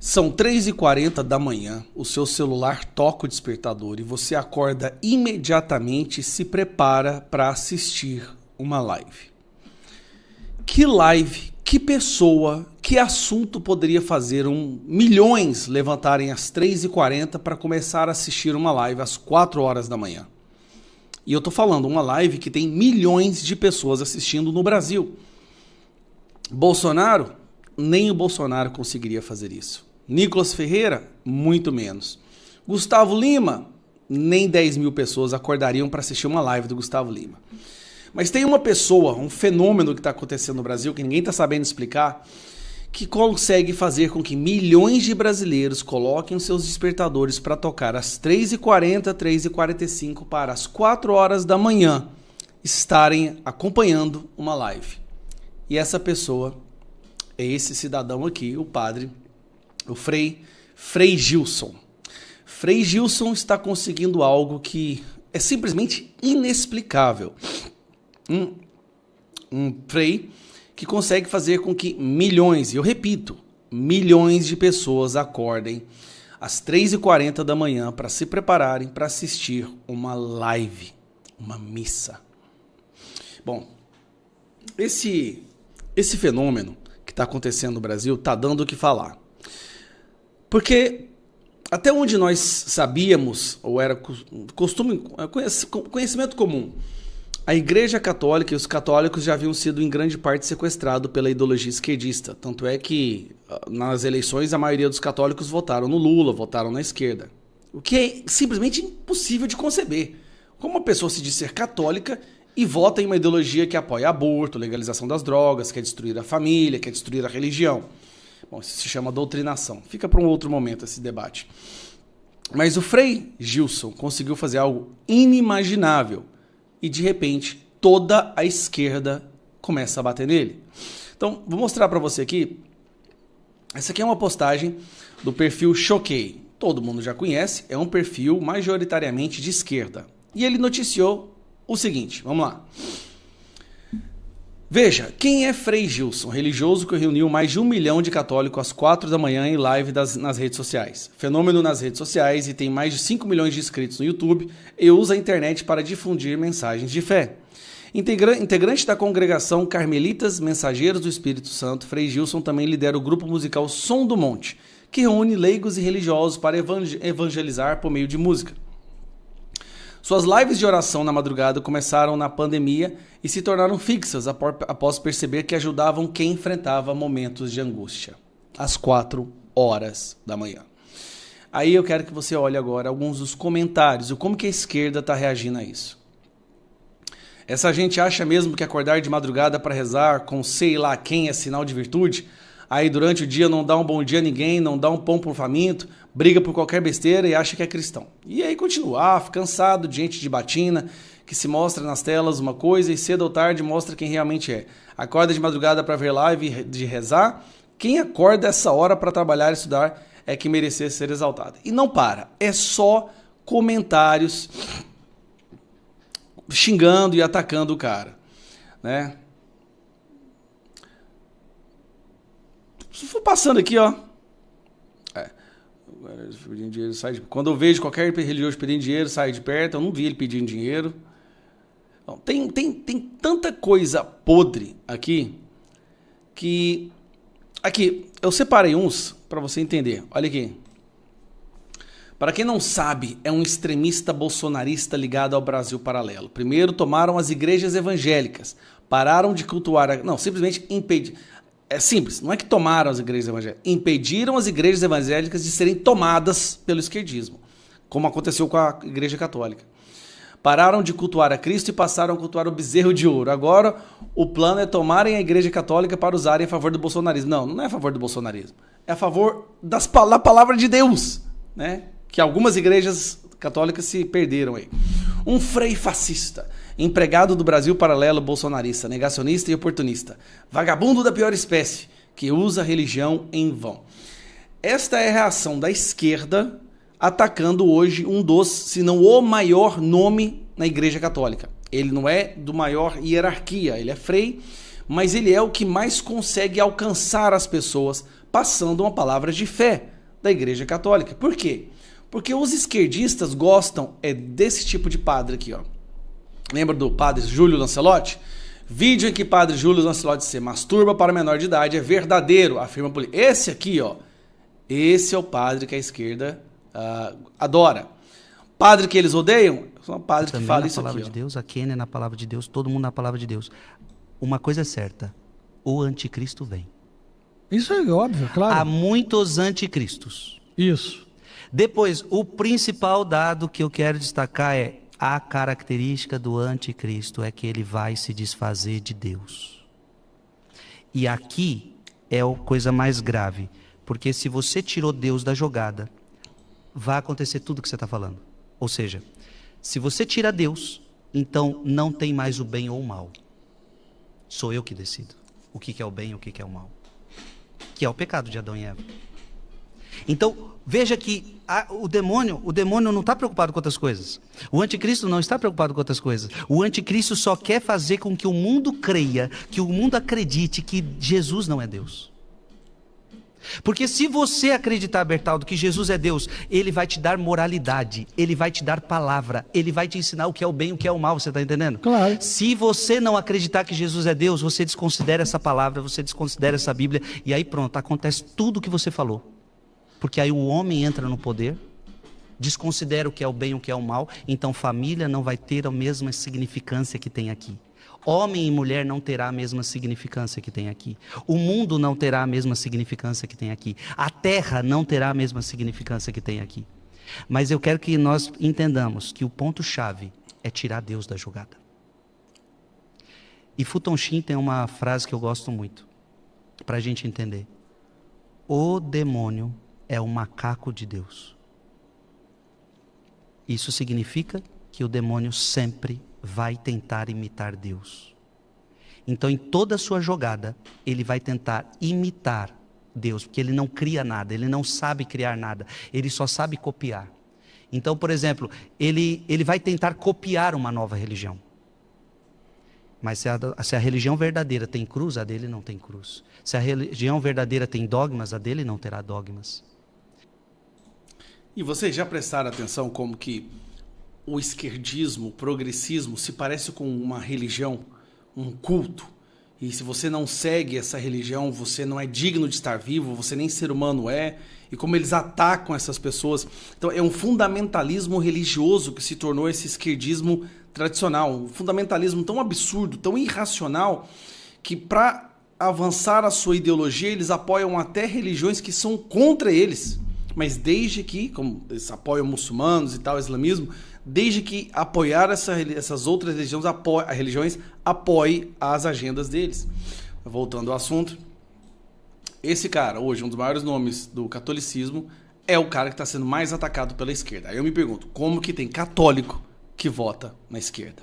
São 3h40 da manhã, o seu celular toca o despertador e você acorda imediatamente e se prepara para assistir uma live. Que live, que pessoa, que assunto poderia fazer milhões levantarem às 3h40 para começar a assistir uma live às 4 horas da manhã? E eu tô falando uma live que tem milhões de pessoas assistindo no Brasil. Bolsonaro? Nem o Bolsonaro conseguiria fazer isso. Nicolas Ferreira? Muito menos. Gustavo Lima? Nem 10 mil pessoas acordariam para assistir uma live do Gustavo Lima. Mas tem uma pessoa, um fenômeno que está acontecendo no Brasil, que ninguém está sabendo explicar, que consegue fazer com que milhões de brasileiros coloquem os seus despertadores para tocar às 3h40, 3h45 para as 4 horas da manhã estarem acompanhando uma live. E essa pessoa é esse cidadão aqui, o padre, o Frei Gilson. Frei Gilson está conseguindo algo que é simplesmente inexplicável. Um frei que consegue fazer com que milhões, e eu repito, milhões de pessoas acordem às 3h40 da manhã para se prepararem para assistir uma live, uma missa. Bom, esse fenômeno que está acontecendo no Brasil está dando o que falar. Porque até onde nós sabíamos, ou era conhecimento comum, a Igreja Católica e os católicos já haviam sido em grande parte sequestrados pela ideologia esquerdista. Tanto é que nas eleições a maioria dos católicos votaram no Lula, votaram na esquerda. O que é simplesmente impossível de conceber. Como uma pessoa se diz ser católica e vota em uma ideologia que apoia aborto, legalização das drogas, quer destruir a família, quer destruir a religião. Bom, isso se chama doutrinação. Fica para um outro momento esse debate. Mas o Frei Gilson conseguiu fazer algo inimaginável. E, de repente, toda a esquerda começa a bater nele. Então, vou mostrar para você aqui. Essa aqui é uma postagem do perfil Choquei. Todo mundo já conhece. É um perfil majoritariamente de esquerda. E ele noticiou o seguinte. Vamos lá. Veja, quem é Frei Gilson, religioso que reuniu mais de 1 milhão de católicos às 4 da manhã em live nas redes sociais. Fenômeno nas redes sociais e tem mais de 5 milhões de inscritos no YouTube e usa a internet para difundir mensagens de fé. Integrante da congregação Carmelitas Mensageiros do Espírito Santo, Frei Gilson também lidera o grupo musical Som do Monte, que reúne leigos e religiosos para evangelizar por meio de música. Suas lives de oração na madrugada começaram na pandemia e se tornaram fixas após perceber que ajudavam quem enfrentava momentos de angústia. Às 4 horas da manhã. Aí eu quero que você olhe agora alguns dos comentários, como que a esquerda está reagindo a isso. Essa gente acha mesmo que acordar de madrugada para rezar com sei lá quem é sinal de virtude? Aí durante o dia não dá um bom dia a ninguém, não dá um pão pro faminto, briga por qualquer besteira e acha que é cristão. E aí continua, cansado de gente de batina, que se mostra nas telas uma coisa e cedo ou tarde mostra quem realmente é. Acorda de madrugada para ver live de rezar, quem acorda essa hora para trabalhar e estudar é que merecer ser exaltado. E não para, é só comentários xingando e atacando o cara, né? Se for passando aqui, ó. Quando eu vejo qualquer religioso pedindo dinheiro, sai de perto. Eu não vi ele pedindo dinheiro. Bom, tem tanta coisa podre aqui que... Aqui, eu separei uns para você entender. Olha aqui. Para quem não sabe, é um extremista bolsonarista ligado ao Brasil Paralelo. Primeiro, tomaram as igrejas evangélicas. Pararam de cultuar... Não, simplesmente impediram... É simples, não é que tomaram as igrejas evangélicas, impediram as igrejas evangélicas de serem tomadas pelo esquerdismo, como aconteceu com a Igreja Católica. Pararam de cultuar a Cristo e passaram a cultuar o bezerro de ouro. Agora, o plano é tomarem a Igreja Católica para usarem a favor do bolsonarismo. Não, não é a favor do bolsonarismo, é a favor da palavra de Deus, né? Que algumas igrejas católicas se perderam aí. Um frei fascista, empregado do Brasil Paralelo bolsonarista, negacionista e oportunista, vagabundo da pior espécie, que usa a religião em vão. Esta é a reação da esquerda atacando hoje um dos, se não o maior nome na Igreja Católica. Ele não é do maior hierarquia, ele é frei, mas ele é o que mais consegue alcançar as pessoas passando uma palavra de fé da Igreja Católica. Por quê? Porque os esquerdistas gostam desse tipo de padre aqui, ó. Lembra do padre Júlio Lancelotti? Vídeo em que padre Júlio Lancelotti se masturba para menor de idade é verdadeiro, afirma a polícia. Esse aqui, ó, esse é o padre que a esquerda adora. Padre que eles odeiam, são um padre que fala isso aqui. Na palavra de Deus, a Kênia é na palavra de Deus, todo mundo na palavra de Deus. Uma coisa é certa, o anticristo vem. Isso é óbvio, claro. Há muitos anticristos. Isso. Depois, o principal dado que eu quero destacar é a característica do anticristo é que ele vai se desfazer de Deus. E aqui é a coisa mais grave, porque se você tirou Deus da jogada, vai acontecer tudo o que você está falando. Ou seja, se você tira Deus, então não tem mais o bem ou o mal. Sou eu que decido o que é o bem e o que é o mal. Que é o pecado de Adão e Eva. Então, veja que o demônio não está preocupado com outras coisas. O anticristo não está preocupado com outras coisas. O anticristo só quer fazer com que o mundo creia, que o mundo acredite que Jesus não é Deus. Porque se você acreditar, Bertaldo, que Jesus é Deus, ele vai te dar moralidade, ele vai te dar palavra, ele vai te ensinar o que é o bem e o que é o mal, você está entendendo? Claro. Se você não acreditar que Jesus é Deus, você desconsidera essa palavra, você desconsidera essa Bíblia, e aí pronto, acontece tudo o que você falou. Porque aí o homem entra no poder, desconsidera o que é o bem e o que é o mal, então família não vai ter a mesma significância que tem aqui. Homem e mulher não terá a mesma significância que tem aqui. O mundo não terá a mesma significância que tem aqui. A terra não terá a mesma significância que tem aqui. Mas eu quero que nós entendamos que o ponto-chave é tirar Deus da jogada. E Futon Shin tem uma frase que eu gosto muito, para a gente entender. O demônio é o macaco de Deus. Isso significa que o demônio sempre vai tentar imitar Deus. Então, em toda a sua jogada, ele vai tentar imitar Deus, porque ele não cria nada, ele não sabe criar nada, ele só sabe copiar. Então, por exemplo, ele vai tentar copiar uma nova religião. Mas se a religião verdadeira tem cruz, a dele não tem cruz. Se a religião verdadeira tem dogmas, a dele não terá dogmas. E vocês já prestaram atenção como que o esquerdismo, o progressismo se parece com uma religião, um culto? E se você não segue essa religião, você não é digno de estar vivo, você nem ser humano é. E como eles atacam essas pessoas. Então é um fundamentalismo religioso que se tornou esse esquerdismo tradicional. Um fundamentalismo tão absurdo, tão irracional, que para avançar a sua ideologia, eles apoiam até religiões que são contra eles. Mas desde que, como eles apoiam muçulmanos e tal, islamismo, desde que apoiar essas outras religiões apoie as agendas deles. Voltando ao assunto, esse cara, hoje, um dos maiores nomes do catolicismo, é o cara que está sendo mais atacado pela esquerda. Aí eu me pergunto, como que tem católico que vota na esquerda?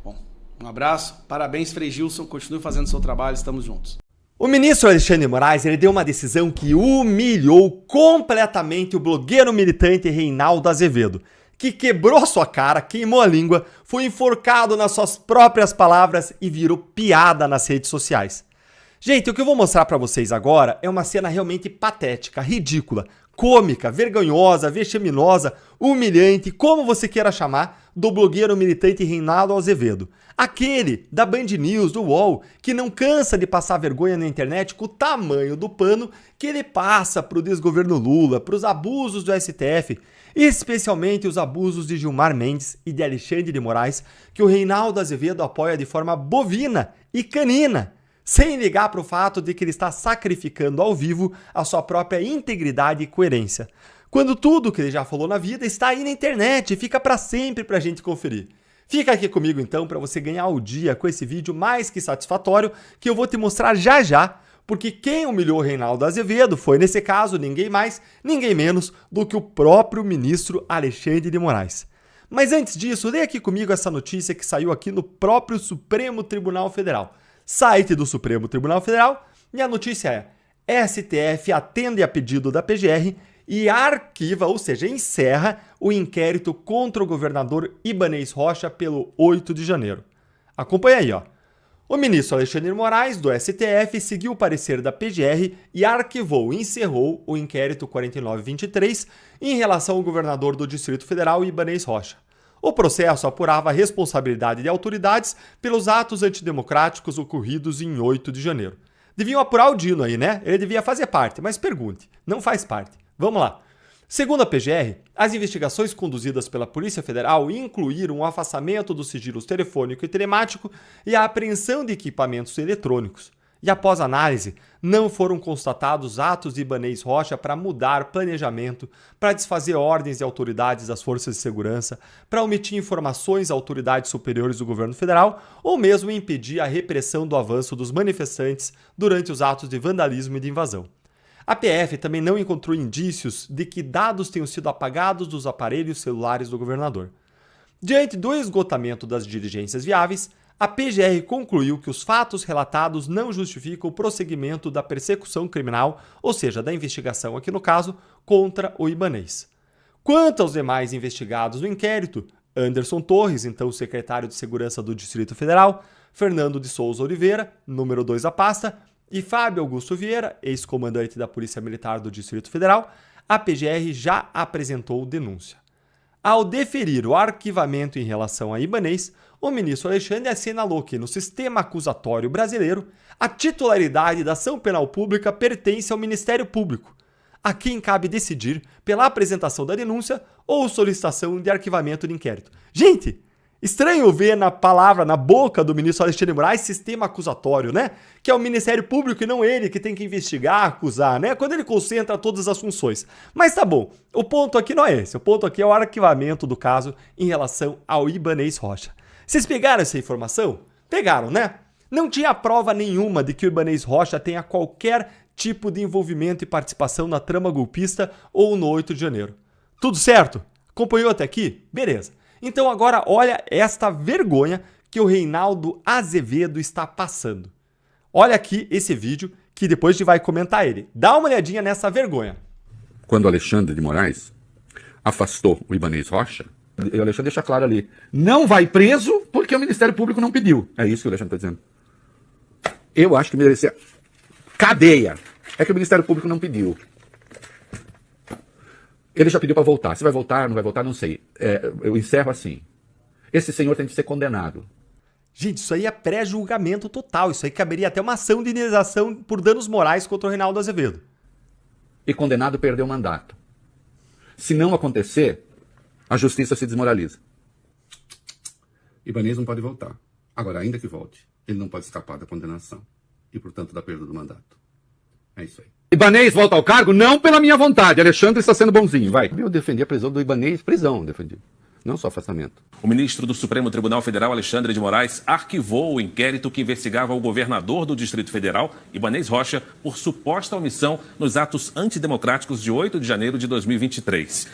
Bom, um abraço, parabéns Frei Gilson, continue fazendo seu trabalho, estamos juntos. O ministro Alexandre de Moraes ele deu uma decisão que humilhou completamente o blogueiro militante Reinaldo Azevedo, que quebrou sua cara, queimou a língua, foi enforcado nas suas próprias palavras e virou piada nas redes sociais. Gente, o que eu vou mostrar pra vocês agora é uma cena realmente patética, ridícula, cômica, vergonhosa, vexaminosa, humilhante, como você queira chamar, do blogueiro militante Reinaldo Azevedo. Aquele da Band News, do UOL, que não cansa de passar vergonha na internet com o tamanho do pano que ele passa pro desgoverno Lula, pros abusos do STF, especialmente os abusos de Gilmar Mendes e de Alexandre de Moraes, que o Reinaldo Azevedo apoia de forma bovina e canina, sem ligar para o fato de que ele está sacrificando ao vivo a sua própria integridade e coerência. Quando tudo que ele já falou na vida está aí na internet e fica para sempre para a gente conferir. Fica aqui comigo então para você ganhar o dia com esse vídeo mais que satisfatório que eu vou te mostrar já já, porque quem humilhou o Reinaldo Azevedo foi, nesse caso, ninguém mais, ninguém menos do que o próprio ministro Alexandre de Moraes. Mas antes disso, leia aqui comigo essa notícia que saiu aqui no próprio Supremo Tribunal Federal, site do Supremo Tribunal Federal, e a notícia é: STF atende a pedido da PGR e arquiva, ou seja, encerra o inquérito contra o governador Ibanez Rocha pelo 8 de janeiro. Acompanha aí, ó. O ministro Alexandre de Moraes, do STF, seguiu o parecer da PGR e encerrou o inquérito 4923 em relação ao governador do Distrito Federal, Ibanez Rocha. O processo apurava a responsabilidade de autoridades pelos atos antidemocráticos ocorridos em 8 de janeiro. Deviam apurar o Dino aí, né? Ele devia fazer parte, mas pergunte, não faz parte. Vamos lá. Segundo a PGR, as investigações conduzidas pela Polícia Federal incluíram o afastamento dos sigilos telefônico e telemático e a apreensão de equipamentos eletrônicos. E após análise, não foram constatados atos de Ibanez Rocha para mudar planejamento, para desfazer ordens de autoridades das forças de segurança, para omitir informações a autoridades superiores do governo federal ou mesmo impedir a repressão do avanço dos manifestantes durante os atos de vandalismo e de invasão. A PF também não encontrou indícios de que dados tenham sido apagados dos aparelhos celulares do governador. Diante do esgotamento das diligências viáveis, a PGR concluiu que os fatos relatados não justificam o prosseguimento da persecução criminal, ou seja, da investigação aqui no caso, contra o Ibanez. Quanto aos demais investigados no inquérito, Anderson Torres, então secretário de Segurança do Distrito Federal, Fernando de Souza Oliveira, número 2 da pasta, e Fábio Augusto Vieira, ex-comandante da Polícia Militar do Distrito Federal, a PGR já apresentou denúncia. Ao deferir o arquivamento em relação a Ibanez, o ministro Alexandre assinalou que, no sistema acusatório brasileiro, a titularidade da ação penal pública pertence ao Ministério Público, a quem cabe decidir pela apresentação da denúncia ou solicitação de arquivamento de inquérito. Gente! Estranho ver na palavra, na boca do ministro Alexandre de Moraes, sistema acusatório, né? Que é o Ministério Público e não ele que tem que investigar, acusar, né? Quando ele concentra todas as funções. Mas tá bom, o ponto aqui não é esse. O ponto aqui é o arquivamento do caso em relação ao Ibanez Rocha. Vocês pegaram essa informação? Pegaram, né? Não tinha prova nenhuma de que o Ibanez Rocha tenha qualquer tipo de envolvimento e participação na trama golpista ou no 8 de janeiro. Tudo certo? Acompanhou até aqui? Beleza. Então agora olha esta vergonha que o Reinaldo Azevedo está passando. Olha aqui esse vídeo que depois a gente vai comentar ele. Dá uma olhadinha nessa vergonha. Quando Alexandre de Moraes afastou o Ibanez Rocha, o Alexandre deixa claro ali, não vai preso porque o Ministério Público não pediu. É isso que o Alexandre está dizendo. Eu acho que merecia cadeia. É que o Ministério Público não pediu. Ele já pediu para voltar. Se vai voltar, não vai voltar, não sei. Eu encerro assim. Esse senhor tem que ser condenado. Gente, isso aí é pré-julgamento total. Isso aí caberia até uma ação de indenização por danos morais contra o Reinaldo Azevedo. E condenado perdeu o mandato. Se não acontecer, a justiça se desmoraliza. Ibanez não pode voltar. Agora, ainda que volte, ele não pode escapar da condenação. E, portanto, da perda do mandato. É isso aí. Ibanez volta ao cargo não pela minha vontade. Alexandre está sendo bonzinho, vai. Eu defendi a prisão do Ibanez, prisão, defendi. Não só afastamento. O ministro do Supremo Tribunal Federal, Alexandre de Moraes, arquivou o inquérito que investigava o governador do Distrito Federal, Ibanez Rocha, por suposta omissão nos atos antidemocráticos de 8 de janeiro de 2023. Isso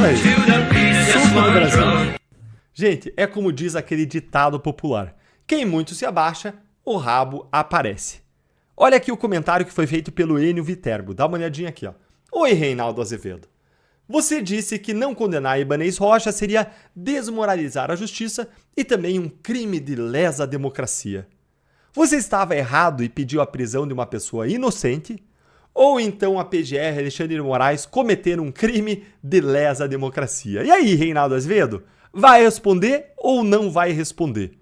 aí. Suco do Brasil. Gente, é como diz aquele ditado popular. Quem muito se abaixa, o rabo aparece. Olha aqui o comentário que foi feito pelo Enio Viterbo. Dá uma olhadinha aqui, ó. Oi, Reinaldo Azevedo. Você disse que não condenar Ibanez Rocha seria desmoralizar a justiça e também um crime de lesa democracia. Você estava errado e pediu a prisão de uma pessoa inocente? Ou então a PGR Alexandre de Moraes cometeram um crime de lesa democracia? E aí, Reinaldo Azevedo? Vai responder ou não vai responder?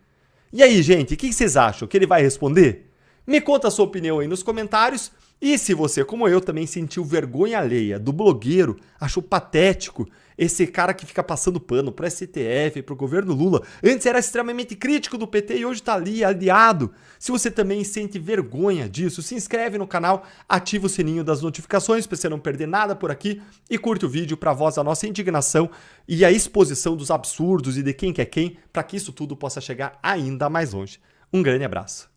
E aí, gente, o que vocês acham? Que ele vai responder? Me conta a sua opinião aí nos comentários. E se você, como eu, também sentiu vergonha alheia do blogueiro, achou patético esse cara que fica passando pano pro STF, pro governo Lula, antes era extremamente crítico do PT e hoje tá ali aliado. Se você também sente vergonha disso, se inscreve no canal, ativa o sininho das notificações para você não perder nada por aqui e curte o vídeo para voz da nossa indignação e a exposição dos absurdos e de quem que é quem, para que isso tudo possa chegar ainda mais longe. Um grande abraço.